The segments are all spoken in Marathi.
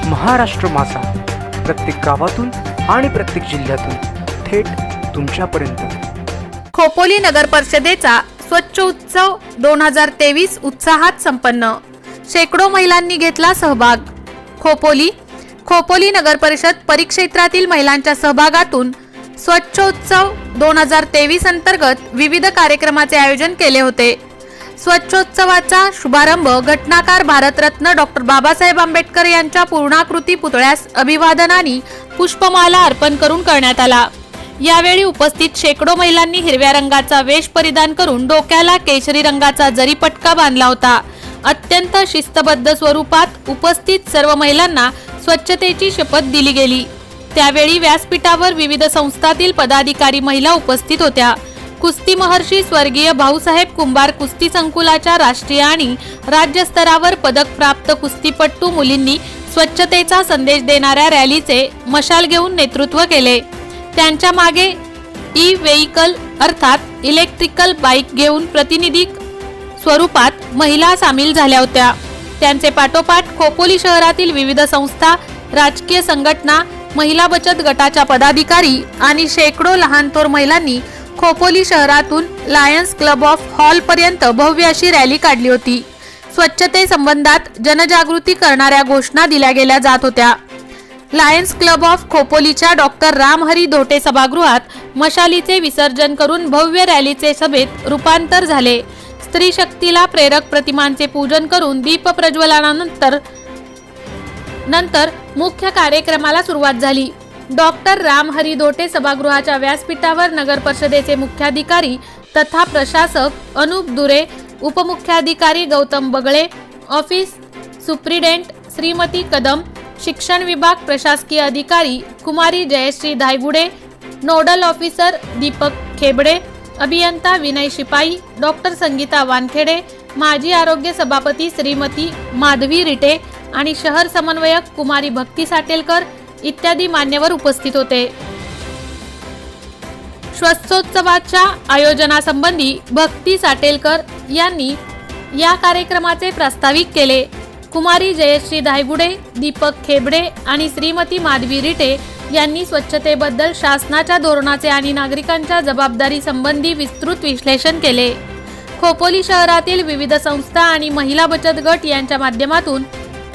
महाराष्ट्र मासा प्रत्येक गावातून आणि प्रत्येक जिल्ह्यातून थेट तुमच्यापर्यंत। खोपोली नगर परिषदेचा स्वच्छ उत्सव 2023 उत्साहात संपन्न। शेकडो महिलांनी घेतला सहभाग। खोपोली नगर परिषद परिक्षेत्रातील महिलांच्या सहभागातून स्वच्छ उत्सव 2023 अंतर्गत विविध कार्यक्रमाचे आयोजन केले होते। स्वच्छोत्सवाचा शुभारंभ घटनाकार भारतरत्न डॉक्टर बाबासाहेब आंबेडकर यांच्या पूर्णाकृती पुतळ्यास अभिवादन आणि पुष्पमाला अर्पण करून करण्यात आला। यावेळी उपस्थित शेकडो महिलांनी हिरव्या रंगाचा वेश परिधान करून डोक्याला केशरी रंगाचा जरीपटका बांधला होता। अत्यंत शिस्तबद्ध स्वरूपात उपस्थित सर्व महिलांना स्वच्छतेची शपथ दिली गेली। त्यावेळी व्यासपीठावर विविध संस्थातील पदाधिकारी महिला उपस्थित होत्या। कुस्ती महर्षी स्वर्गीय भाऊसाहेब कुंभार कुस्ती संकुलाच्या राष्ट्रीय आणि राज्य स्तरावर पदक प्राप्त कुस्तीपटू मुलींनी स्वच्छतेचा संदेश देणाऱ्या रॅलीचे मशाल घेऊन नेतृत्व केले। त्यांच्या मागे ई व्हेइकल अर्थात इलेक्ट्रिकल बाईक घेऊन प्रतिनिधी स्वरूपात महिला सामील झाल्या होत्या। त्यांचे पाठोपाठ खोपोली शहरातील विविध संस्था, राजकीय संघटना, महिला बचत गटाच्या पदाधिकारी आणि शेकडो लहान थोर महिलांनी खोपोली शहरातून लायन्स क्लब ऑफ हॉल पर्यंत भव्य अशी रॅली काढली होती। स्वच्छते संबंधात जनजागृती करणाऱ्या घोषणा दिल्या गेल्या जात होत्या। लायन्स क्लब ऑफ खोपोलीच्या डॉक्टर रामहरी धोटे सभागृहात मशालीचे विसर्जन करून भव्य रॅलीचे सभेत रूपांतर झाले। स्त्री शक्तीला प्रेरक प्रतिमांचे पूजन करून दीप प्रज्वलनानंतर मुख्य कार्यक्रमाला सुरुवात झाली। डॉक्टर रामहरी धोटे सभागृहाच्या व्यासपीठावर नगर परिषदेचे मुख्याधिकारी तथा प्रशासक अनुप दुरे, उपमुख्याधिकारी गौतम बगळे, ऑफिस सुप्रिटेंडेंट श्रीमती कदम, शिक्षण विभाग प्रशासकीय अधिकारी कुमारी जयश्री धायगुडे, नोडल ऑफिसर दीपक खेबडे, अभियंता विनय शिपाई, डॉक्टर संगीता वानखेडे, माजी आरोग्य सभापती श्रीमती माधवी रिटे आणि शहर समन्वयक कुमारी भक्ती साटेलकर इत्यादी मान्यवर उपस्थित होते। स्वच्छोत्सवाच्या आयोजनासंबंधी भक्ती साटेलकर यांनी या कार्यक्रमाचे प्रास्ताविक केले। कुमारी जयश्री धायगुडे, दीपक खेबडे आणि श्रीमती माधवी रिटे यांनी स्वच्छतेबद्दल शासनाच्या धोरणाचे आणि नागरिकांच्या जबाबदारी संबंधी विस्तृत विश्लेषण केले। खोपोली शहरातील विविध संस्था आणि महिला बचत गट यांच्या माध्यमातून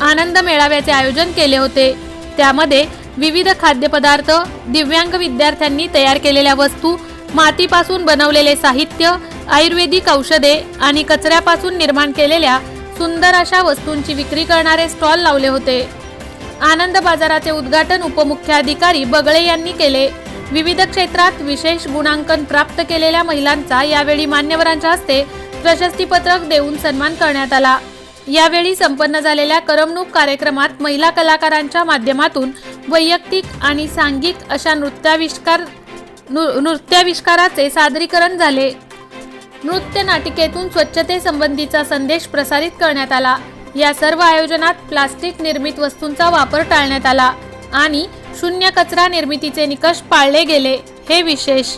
आनंद मेळाव्याचे आयोजन केले होते। त्यामध्ये विविध खाद्यपदार्थ, दिव्यांग विद्यार्थ्यांनी तयार केलेल्या वस्तू, मातीपासून बनवलेले साहित्य, आयुर्वेदिक औषधे आणि कचऱ्यापासून निर्माण केलेल्या सुंदर अशा वस्तूंची विक्री करणारे स्टॉल लावले होते। आनंद बाजाराचे उद्घाटन उपमुख्याधिकारी बगळे यांनी केले। विविध क्षेत्रात विशेष गुणांकन प्राप्त केलेल्या महिलांचा यावेळी मान्यवरांच्या हस्ते प्रशस्तीपत्रक देऊन सन्मान करण्यात आला। यावेळी संपन्न झालेल्या करमणूक कार्यक्रमात महिला कलाकारांच्या माध्यमातून वैयक्तिक आणि सांघिक अशा नृत्याविष्काराचे सादरीकरण झाले। नृत्य नाटिकेतून स्वच्छते संबंधीचा संदेश प्रसारित करण्यात आला। या सर्व आयोजनात प्लास्टिक निर्मित वस्तूंचा वापर टाळण्यात आला आणि शून्य कचरा निर्मितीचे निकष पाळले गेले। हे विशेष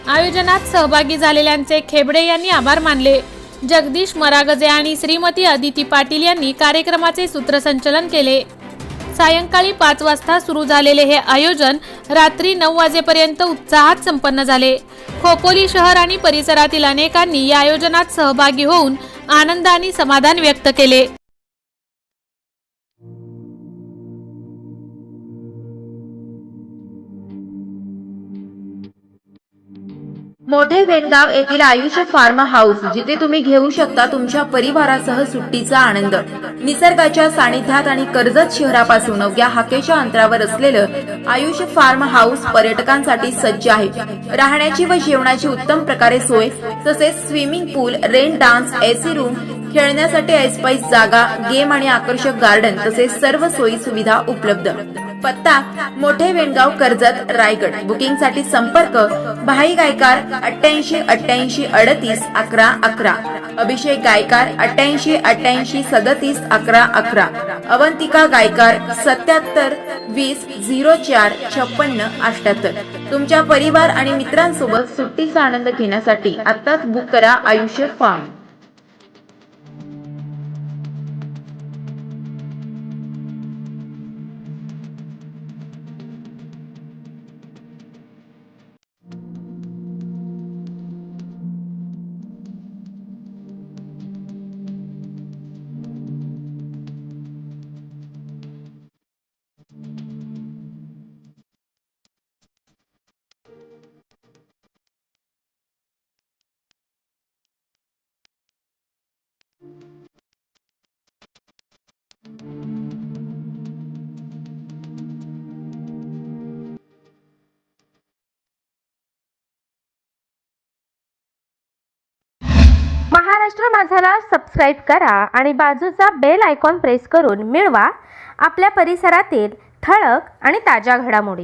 आयोजनात सहभागी झालेल्यांचे खेबडे यांनी आभार मानले। जगदीश मरागजे आणि श्रीमती अदिती पाटील यांनी कार्यक्रमाचे सूत्रसंचालन केले। सायंकाळी 5 वाजता सुरू झालेले हे आयोजन रात्री 9 वाजेपर्यंत उत्साहात संपन्न झाले। खोपोली शहर आणि परिसरातील अनेकांनी या आयोजनात सहभागी होऊन आनंद आणि समाधान व्यक्त केले। मोठे वेणगाव येथील आयुष्य फार्म हाऊस, जिथे तुम्ही घेऊ शकता तुमच्या परिवारासह सुट्टीचा आनंद। निसर्गाच्या सानिध्यात आणि कर्जत शहरापासून अवघ्या हाकेच्या अंतरावर असलेलं आयुष्य फार्म हाऊस पर्यटकांसाठी सज्ज आहे। राहण्याची व जेवणाची उत्तम प्रकारे सोय, तसेच स्विमिंग पूल, रेन डान्स, एसी रूम, खेळण्यासाठी ऐसपैस जागा, गेम आणि आकर्षक गार्डन तसेच सर्व सोयी सुविधा उपलब्ध। पत्ता मोठे वेणगाव, कर्जत, रायगड। बुकिंग साठी संपर्क भाई गायकार 88 88 38 11 11, अभिषेक गायकार 88 88 37 11 11, अवंतिका गायकार 77 20 04 56 78। तुमच्या परिवार आणि मित्रांसोबत सुट्टीचा आनंद घेण्यासाठी आत्ताच बुक करा आयुष्य फार्म। माझाला सबस्क्राईब करा आणि बाजूचा बेल आयकॉन प्रेस करून मिळवा आपल्या परिसरातील ठळक आणि ताज्या घडामोडी.